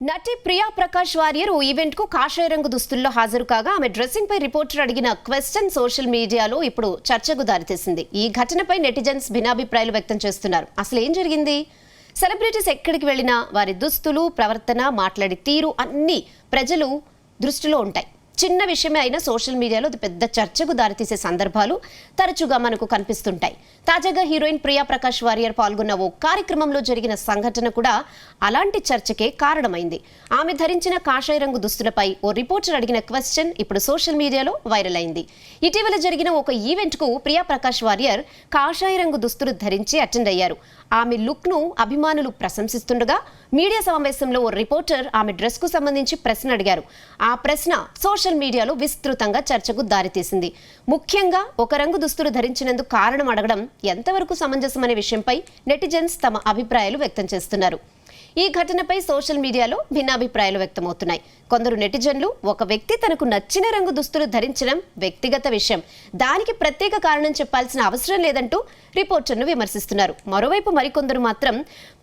నటి ప్రియా ప్రకాష్ వారియర్ ఓ ఈవెంట్ కు కాషాయ రంగు దుస్తుల్లో హాజరు కాగా ఆమె డ్రెస్సింగ్ పై రిపోర్టర్ అడిగిన క్వశ్చన్ సోషల్ మీడియాలో ఇప్పుడు చర్చకు దారితీసింది. ఈ ఘటనపై నెటిజన్స్ భిన్నాభిప్రాయాలు వ్యక్తం చేస్తున్నారు. అసలు ఏం జరిగింది? సెలబ్రిటీస్ ఎక్కడికి వెళ్ళినా వారి దుస్తులు, ప్రవర్తన, మాట్లాడే తీరు అన్నీ ప్రజలు దృష్టిలో ఉంటాయి. చిన్న విషయమే అయినా సోషల్ మీడియాలో అది పెద్ద చర్చకు దారితీసే సందర్భాలు తరచుగా మనకు కనిపిస్తుంటాయి. తాజాగా హీరోయిన్ ప్రియా ప్రకాష్ వారియర్ పాల్గొన్న ఓ కార్యక్రమంలో జరిగిన సంఘటన కూడా అలాంటి చర్చకే కారణమైంది. ఆమె ధరించిన కాషాయ రంగు దుస్తులపై ఓ రిపోర్టర్ అడిగిన క్వశ్చన్ ఇప్పుడు సోషల్ మీడియాలో వైరల్ అయింది. ఇటీవల జరిగిన ఒక ఈవెంట్ కు ప్రియా ప్రకాష్ వారియర్ కాషాయ రంగు దుస్తులు ధరించి అటెండ్ అయ్యారు. ఆమె లుక్ ను అభిమానులు ప్రశంసిస్తుండగా మీడియా సమావేశంలో ఓ రిపోర్టర్ ఆమె డ్రెస్ కు సంబంధించి ప్రశ్న అడిగారు. ఆ ప్రశ్న సోషల్ మీడియాలో విస్తృతంగా చర్చకు దారితీసింది. ముఖ్యంగా ఒక రంగు దుస్తులు ధరించినందుకు కారణం అడగడం ఎంతవరకు సమంజసమనే విషయంపై నెటిజన్స్ తమ అభిప్రాయాలు వ్యక్తం చేస్తున్నారు. ఈ ఘటనపై సోషల్ మీడియాలో భిన్నాభిప్రాయాలు వ్యక్తమవుతున్నాయి. కొందరు నెటిజన్లు ఒక వ్యక్తి తనకు నచ్చిన రంగు దుస్తులు ధరించడం వ్యక్తిగత విషయం, దానికి ప్రత్యేక కారణం చెప్పాల్సిన అవసరం లేదంటూ రిపోర్టర్ను విమర్శిస్తున్నారు. మరోవైపు మరికొందరు మాత్రం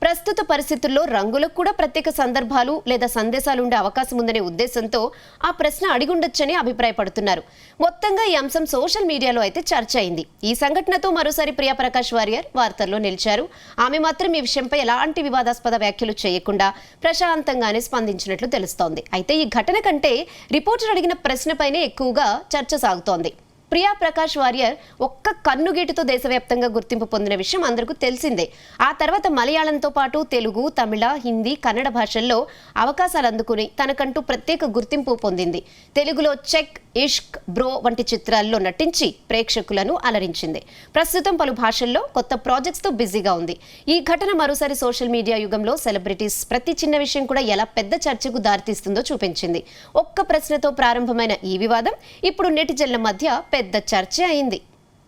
ప్రస్తుత పరిస్థితుల్లో రంగులకు కూడా ప్రత్యేక సందర్భాలు లేదా సందేశాలు ఉండే అవకాశం ఉందనే ఉద్దేశంతో ఆ ప్రశ్న అడిగుండొచ్చని అభిప్రాయపడుతున్నారు. మొత్తంగా ఈ అంశం సోషల్ మీడియాలో అయితే చర్చ అయింది. ఈ సంఘటనతో మరోసారి ప్రియా ప్రకాష్ వారియర్ వార్తల్లో నిలిచారు. ఆమె మాత్రం ఈ విషయంపై ఎలాంటి వివాదాస్పద వ్యాఖ్యలు చేయకుండా ప్రశాంతంగానే స్పందించినట్లు తెలుస్తోంది. అయితే ఈ ఘటన కంటే రిపోర్టర్ అడిగిన ప్రశ్నపైనే ఎక్కువగా చర్చ సాగుతోంది. ప్రియా ప్రకాష్ వారియర్ ఒక్క కన్నుగీటుతో దేశవ్యాప్తంగా గుర్తింపు పొందిన విషయం అందరికీ తెలిసిందే. ఆ తర్వాత మలయాళంతో పాటు తెలుగు, తమిళ, హిందీ, కన్నడ భాషల్లో అవకాశాలు అందుకుని తనకంటూ ప్రత్యేక గుర్తింపు పొందింది. తెలుగులో చెక్, ఇష్క్, బ్రో వంటి చిత్రాల్లో నటించి ప్రేక్షకులను అలరించింది. ప్రస్తుతం పలు భాషల్లో కొత్త ప్రాజెక్ట్స్తో బిజీగా ఉంది. ఈ ఘటన మరోసారి సోషల్ మీడియా యుగంలో సెలబ్రిటీస్ ప్రతి చిన్న విషయం కూడా ఎలా పెద్ద చర్చకు దారితీస్తుందో చూపించింది. ఒక్క ప్రశ్నతో ప్రారంభమైన ఈ వివాదం ఇప్పుడు నెటిజన్ల మధ్య పెద్ద చర్చ అయింది.